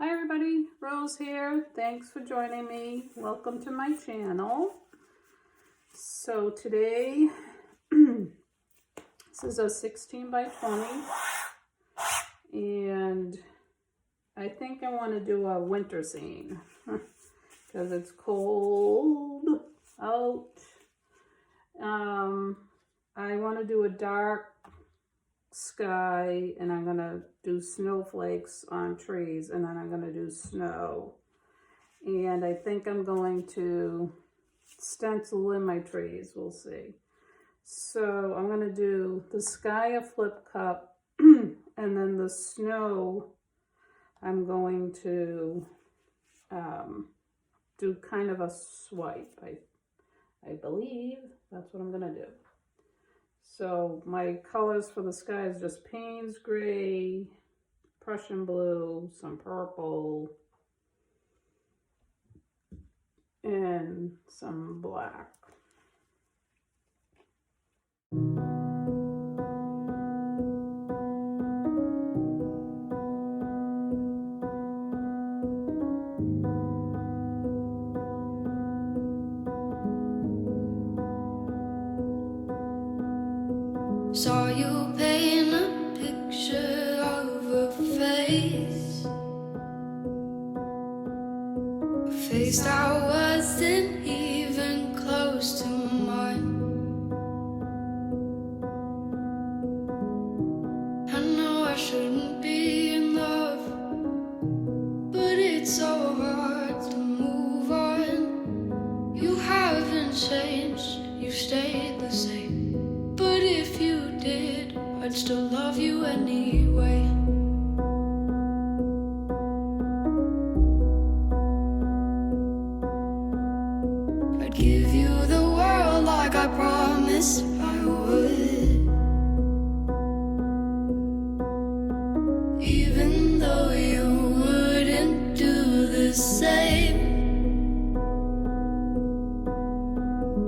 Hi everybody, Rose here. Thanks for joining me. Welcome to my channel. So today, this is a 16 by 20 and I think I want to do a winter scene because it's cold out. I want to do a dark sky and I'm gonna do snowflakes on trees and then I'm gonna do snow, and I think I'm going to stencil in my trees. We'll see. So I'm gonna do the sky a flip cup and then the snow I'm going to do kind of a swipe. I believe that's what I'm gonna do. So my colors for the sky is just Payne's Gray, Prussian Blue, some purple, and some black. Saw you paint a picture of a face that wasn't even close to mine. I know I shouldn't be in love, but it's so hard to move on. You haven't changed, you stayed the same. But if you did, I'd still love you anyway. I'd give you the world like I promised I would, even though you wouldn't do the same.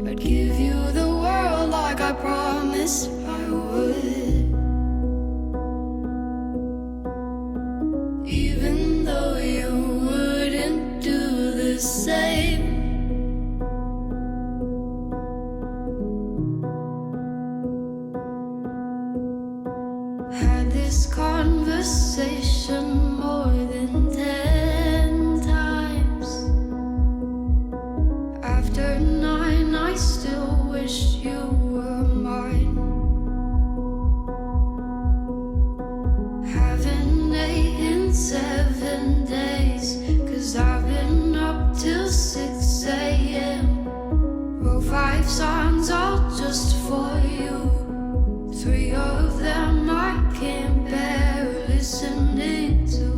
I'd give you the world like I promised I would, even though you wouldn't do the same. Had this conversation more than 10 times. After 9, I still wish you were mine. Haven't ate in 7 days, 'cause I've been up till 6 a.m. Wrote 5 songs all just for you. 3 of them I can't bear listening to.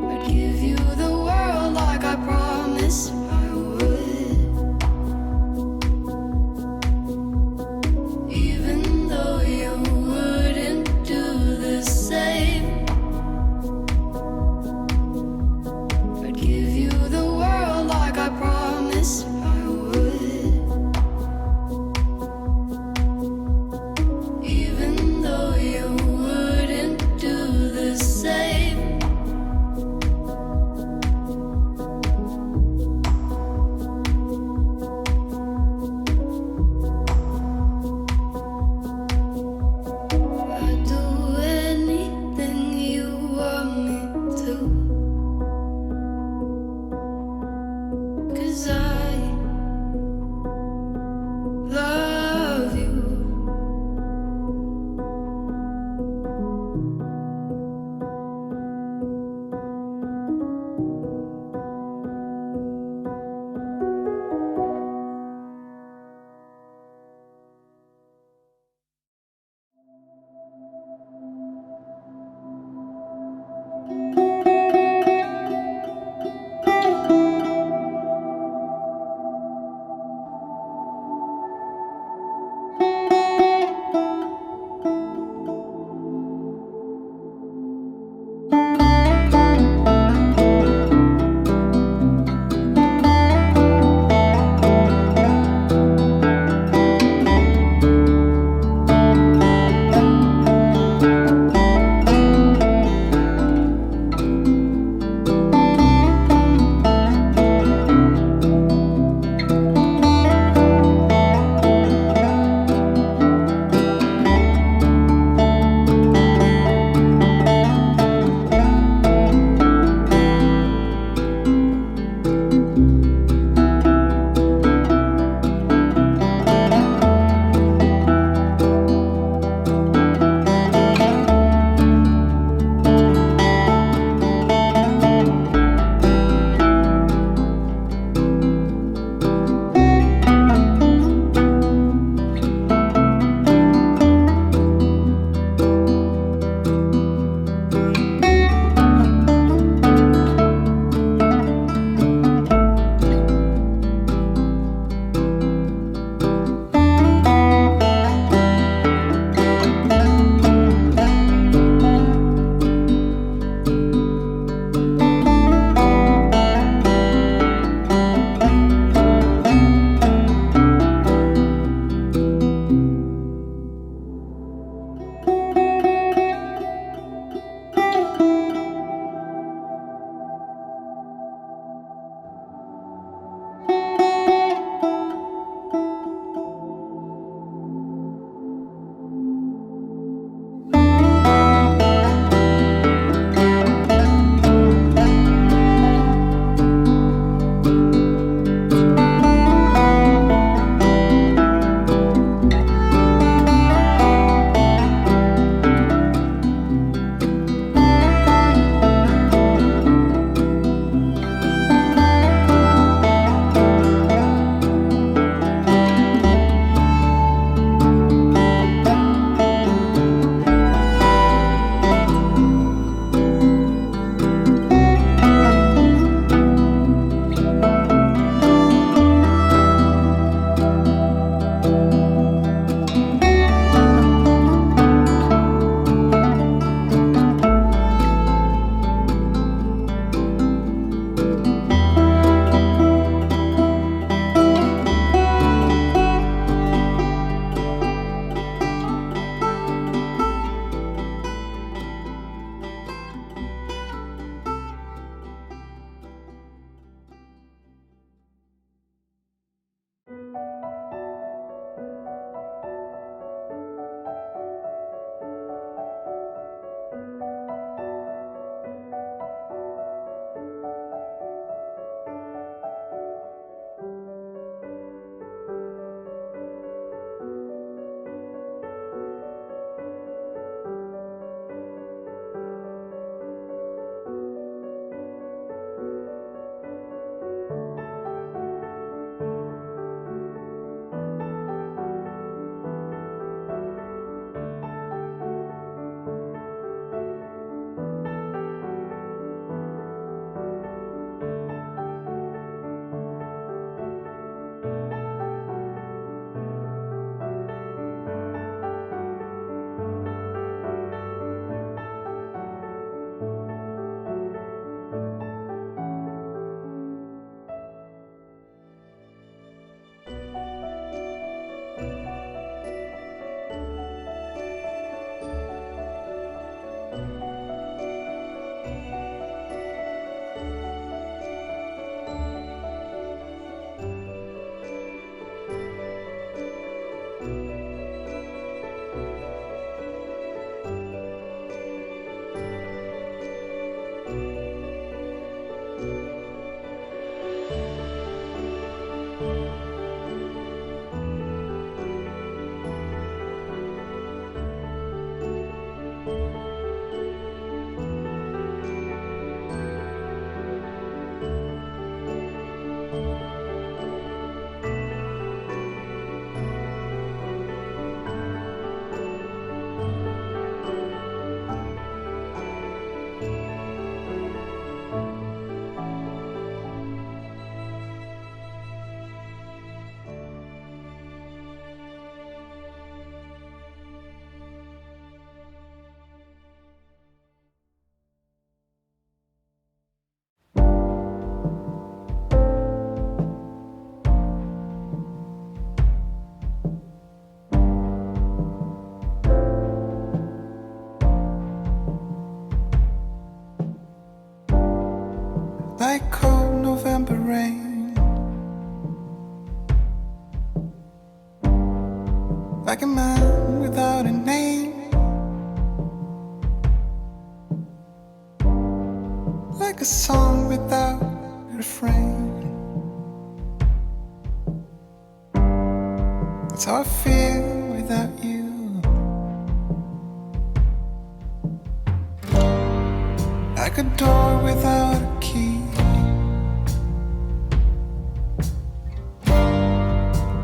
I'd give you the world like I promised I would, even though you wouldn't do the same. I'd give you the world like I promised I would, even though you wouldn't do the same. I'd do anything you want me to, 'cause I love you. Like cold November rain, like a man without a name, like a song without a refrain. That's how I feel without you. Like a door without a key,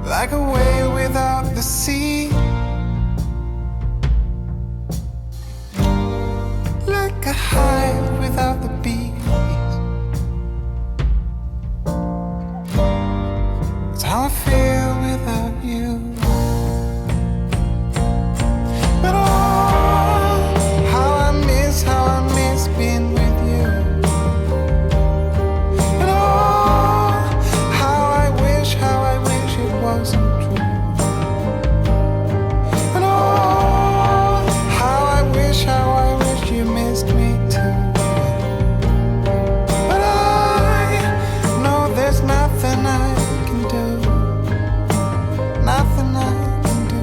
like a whale without the sea, like a hive without the bees. That's how I feel without you. But oh, how I miss being with you. And oh, how I wish it wasn't true. And oh, how I wish you missed me too. But I know there's nothing I can do, nothing I can do.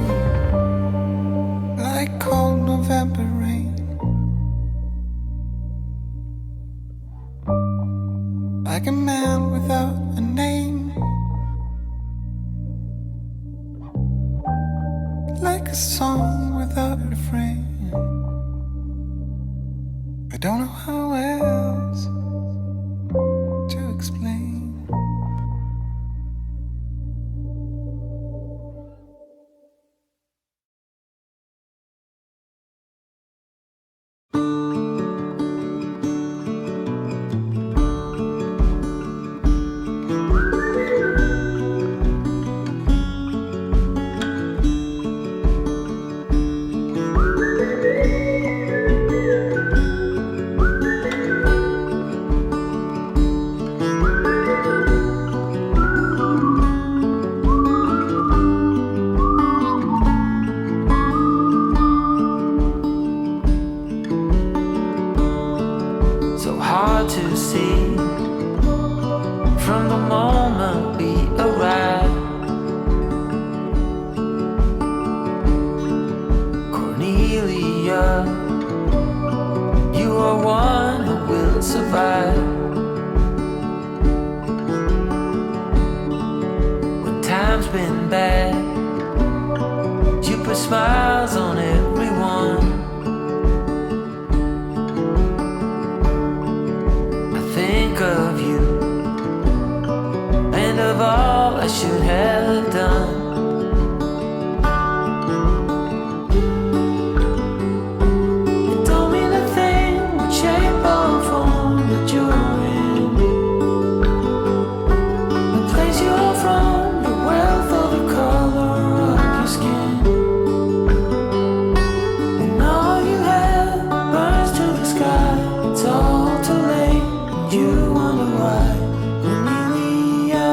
Like cold November rain, like a man without a name, like a song without a refrain. I don't know how else to explain. So hard to see from the moment we arrive. Cornelia, you are one who will survive. When time's been bad, you put smiles on everyone. Think of you and of all I should have done. You told me the thing would shape or form that you're in, the place you're from, the wealth or the color of your skin. And all you have burns to the sky. It's all too late. You wonder why, Cornelia.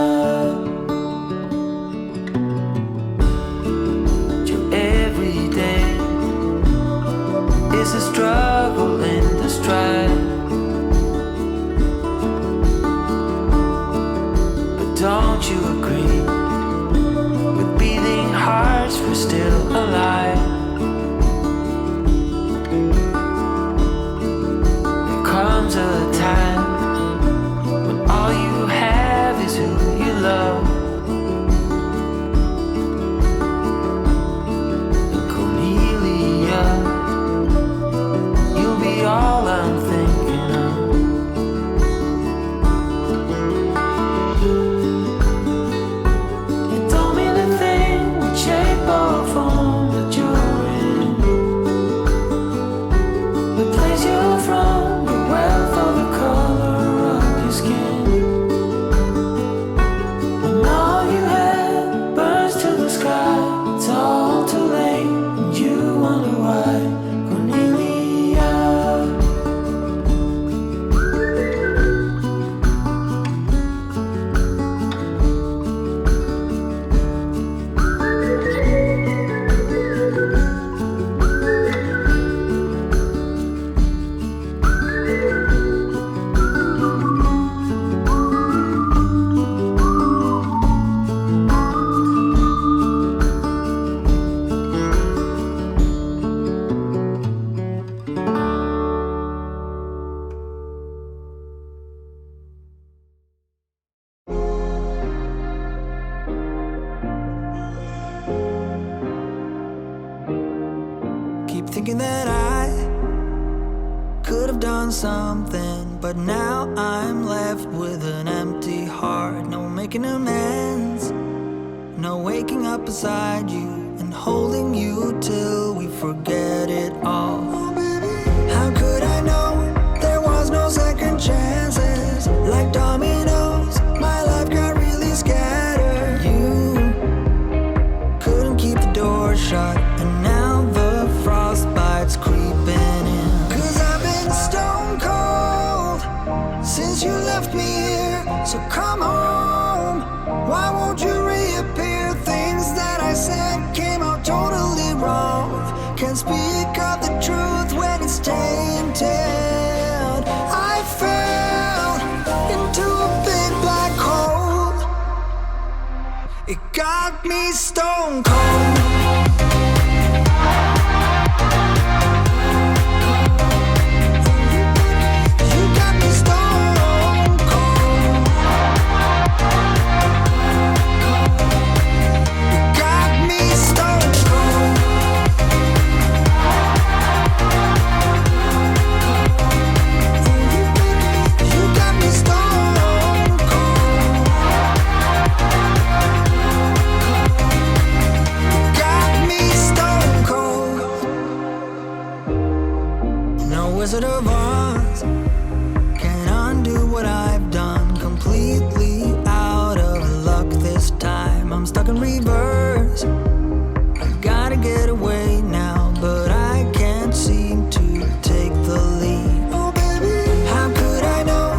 thinking that I could have done something, but now I'm left with an empty heart. No making amends, no waking up beside you and holding you till we forget it all. How could I know there was no second chances? Like dominoes, my life got really scattered. You couldn't keep the door shut, and now the frostbite's creeping in. 'Cause I've been stone cold since you left me here. So come home, why won't you reappear? Things that I said came out totally wrong. Can't speak of the truth when it's tainted. I fell into a big black hole. It got me stone cold. You got me stone cold. You got me stone cold. You got me stone cold. Got me stone cold. No Wizard of Oz can undo what I've done. Completely out of luck this time. I'm stuck in reverse. I gotta get away now, but I can't seem to take the lead. Oh baby, how could I know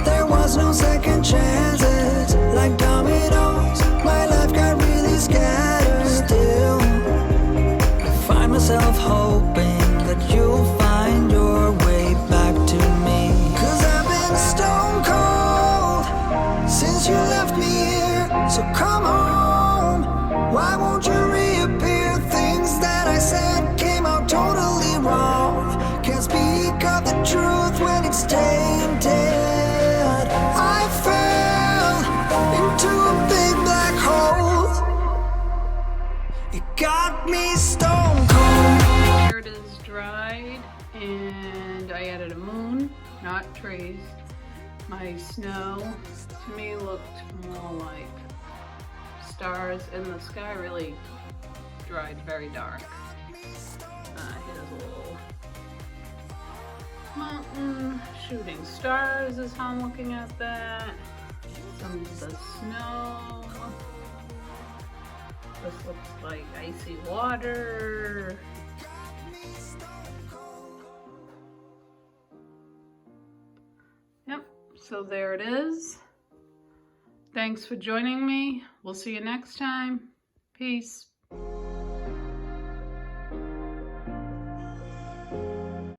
there was no second chances? Like dominoes, my life got really scattered. Still, I find myself hoping that you'll find your way back to me. 'Cause I've been stone cold since you left me here. So come home, why won't you reappear? Things that I said came out totally wrong. Can't speak of the truth when it's tainted. I fell into a big black hole. It got me stone cold. Here it is dried, and I added a moon, not trees. My snow, to me, looked more like stars, and the sky really dried very dark. Here's a little mountain shooting stars is how I'm looking at that. Some of the snow. This looks like icy water. Yep, so there it is. Thanks for joining me. We'll see you next time. Peace.